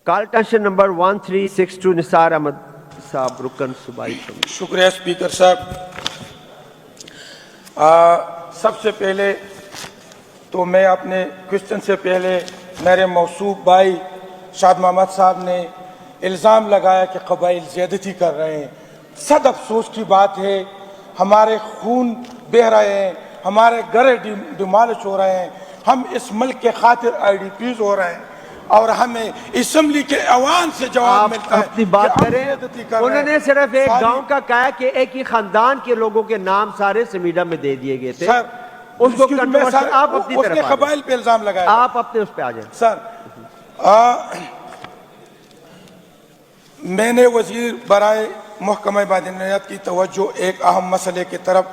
کال tension number 1362 نثار احمد صاحب رکن صوبائی کمیٹی. شکریہ اسپیکر صاحب. سب سے پہلے تو میں اپنے کوشچن سے پہلے میرے موصوف بھائی شاد محمد صاحب نے الزام لگایا کہ قبائل زیادتی کر رہے ہیں. صد افسوس کی بات ہے، ہمارے خون بہہ رہے ہیں، ہمارے گھر ڈیمالش ہو رہے ہیں، ہم اس ملک کے خاطر IDPs ہو رہے ہیں اور ہمیں اسمبلی کے ایوان سے جواب ملتا ہے. آپ اپنی بات کریں. انہوں نے صرف ایک گاؤں کا کہا کہ ایک ہی خاندان کے لوگوں کے نام سارے سمیڈا میں دے دیے گئے تھے. سر اس کو کنٹروورشل آپ اپنی اس طرف نے آ قبائل پہ الزام لگایا. آپ اپنے اس پہ آ جائیں. سر میں نے وزیر برائے محکمہ مدنیت کی توجہ ایک اہم مسئلے کی طرف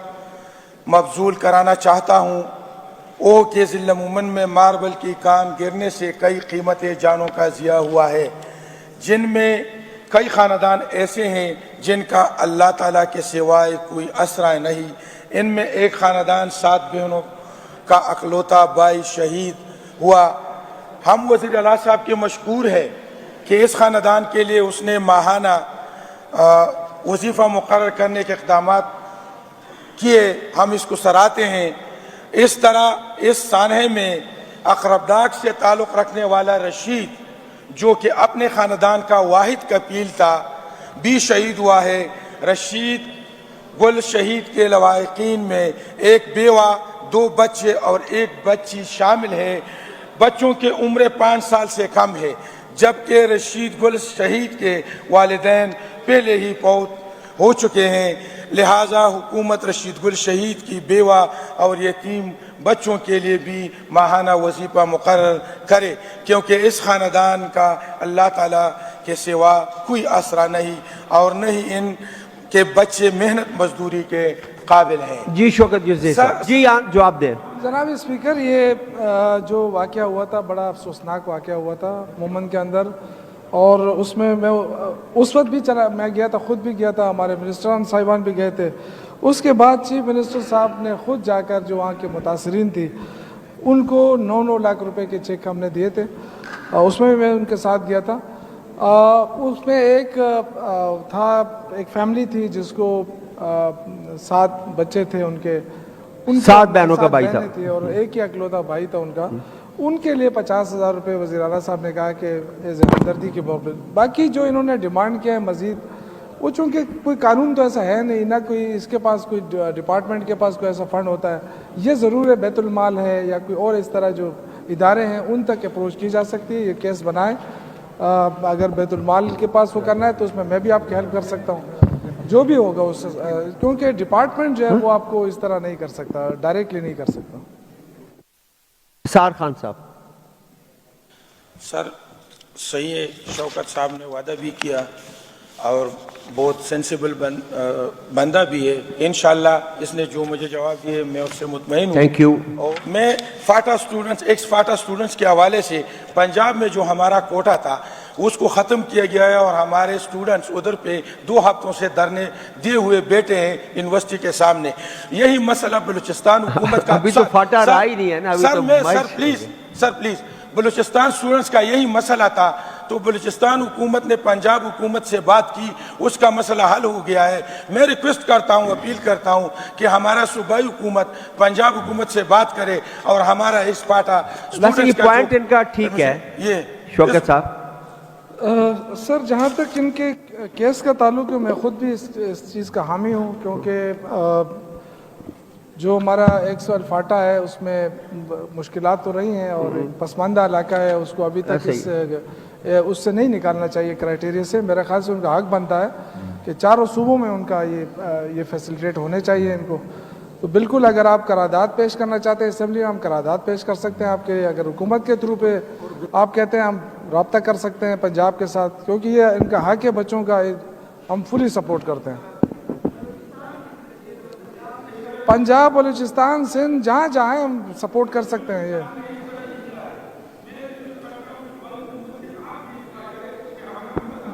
مبذول کرانا چاہتا ہوں. او کے ضلع مومن میں ماربل کی کان گرنے سے کئی قیمتی جانوں کا ضیاع ہوا ہے، جن میں کئی خاندان ایسے ہیں جن کا اللہ تعالیٰ کے سوائے کوئی آسرا نہیں. ان میں ایک خاندان 7 بہنوں کا اکلوتا بھائی شہید ہوا. ہم وزیر اعلیٰ صاحب کے مشکور ہے کہ اس خاندان کے لیے اس نے ماہانہ وظیفہ مقرر کرنے کے اقدامات کیے، ہم اس کو سراہتے ہیں. اس طرح اس سانحے میں اقربداغ سے تعلق رکھنے والا رشید، جو کہ اپنے خاندان کا واحد کفیل تھا، بھی شہید ہوا ہے. رشید گل شہید کے لواحقین میں ایک بیوہ، 2 بچے اور 1 بچی شامل ہے. بچوں کی عمر 5 سال سے کم ہے، جبکہ رشید گل شہید کے والدین پہلے ہی فوت ہو چکے ہیں. لہٰذا حکومت رشید گل شہید کی بیوہ اور یتیم بچوں کے لیے بھی ماہانہ وظیفہ مقرر کرے، کیونکہ اس خاندان کا اللہ تعالیٰ کے سوا کوئی آسرا نہیں اور نہ ہی ان کے بچے محنت مزدوری کے قابل ہیں. جی شوکت یوسف صاحب جی جواب دیں. جناب اسپیکر، یہ جو واقعہ ہوا تھا بڑا افسوسناک واقعہ ہوا تھا مومن کے اندر، اور اس میں اس وقت بھی میں گیا تھا، خود بھی گیا تھا، ہمارے منسٹران صاحبان بھی گئے تھے. اس کے بعد چیف منسٹر صاحب نے خود جا کر جو وہاں کے متاثرین تھی ان کو 9 لاکھ روپے کے چیک ہم نے دیے تھے. اس میں بھی میں ان کے ساتھ گیا تھا. اس میں ایک فیملی تھی جس کو 7 بچے تھے، ان کے 7 بہنوں کا بھائی تھا اور ایک ہی اکلوتا بھائی تھا ان کا. ان کے لیے 50,000 روپے وزیر اعلیٰ صاحب نے کہا کہ ہمدردی کے بابت. باقی جو انہوں نے ڈیمانڈ کیا ہے مزید، وہ چونکہ کوئی قانون تو ایسا ہے نہیں، نہ کوئی اس کے پاس کوئی ڈپارٹمنٹ کے پاس کوئی ایسا فنڈ ہوتا ہے. یہ ضرور ہے بیت المال ہے یا کوئی اور اس طرح جو ادارے ہیں ان تک اپروچ کی جا سکتی ہے. یہ کیس بنائیں، اگر بیت المال کے پاس وہ کرنا ہے تو اس میں بھی آپ کی ہیلپ کر سکتا ہوں، جو بھی ہوگا اس سے، کیونکہ ڈپارٹمنٹ جو ہے وہ آپ کو اس طرح نہیں کر سکتا، ڈائریکٹلی نہیں کر سکتا. سار خان صاحب. سر صحیح ہے، شوکت صاحب نے وعدہ بھی کیا اور بہت سینسیبل بندہ بھی ہے. انشاءاللہ اس نے جو مجھے جواب دیے میں اس سے مطمئن ہوں. Thank you. میں FATA students, ex FATA students کے حوالے سے پنجاب میں جو ہمارا کوٹا تھا اس کو ختم کیا گیا ہے اور ہمارے اسٹوڈنٹس ادھر پہ 2 ہفتوں سے دھرنے دیے ہوئے بیٹھے ہیں یونیورسٹی کے سامنے. یہی مسئلہ بلوچستان حکومت کا ابھی تو فاٹا رہا ہی نہیں ہے نا. سر پلیز بلوچستان اسٹوڈنٹس کا یہی مسئلہ تھا، تو بلوچستان حکومت نے پنجاب حکومت سے بات کی، اس کا مسئلہ حل ہو گیا ہے. میں ریکویسٹ کرتا ہوں، اپیل کرتا ہوں کہ ہمارا صوبائی حکومت پنجاب حکومت سے بات کرے اور ہمارا اس پاٹا یہ پوائنٹ ان کا ٹھیک ہے. یہ شوکت صاحب. سر جہاں تک ان کے کیس کا تعلق ہے، میں خود بھی اس چیز کا حامی ہوں، کیونکہ جو ہمارا 100 فاٹا ہے اس میں مشکلات تو رہی ہیں اور پسماندہ علاقہ ہے، اس کو ابھی تک اس سے نہیں نکالنا چاہیے کرائٹیریا سے. میرے خیال سے ان کا حق بنتا ہے کہ 4 صوبوں میں ان کا یہ فیسیلیٹیٹ ہونے چاہیے ان کو. تو بالکل اگر آپ قرارداد پیش کرنا چاہتے ہیں اسمبلی میں، ہم قرارداد پیش کر سکتے ہیں آپ کے. اگر حکومت کے تھرو پہ آپ کہتے ہیں ہم رابطہ کر سکتے ہیں پنجاب کے ساتھ، کیونکہ یہ ان کا حق ہے بچوں کا، ہم فلی سپورٹ کرتے ہیں. پنجاب، بلوچستان، سندھ، جہاں جہاں ہم سپورٹ کر سکتے ہیں. یہ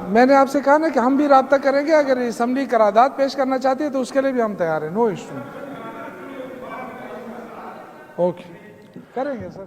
میں نے آپ سے کہا نا کہ ہم بھی رابطہ کریں گے. اگر اسمبلی قرارداد پیش کرنا چاہتی ہے تو اس کے لیے بھی ہم تیار ہیں، نو ایشو. اوکے کریں گے سر.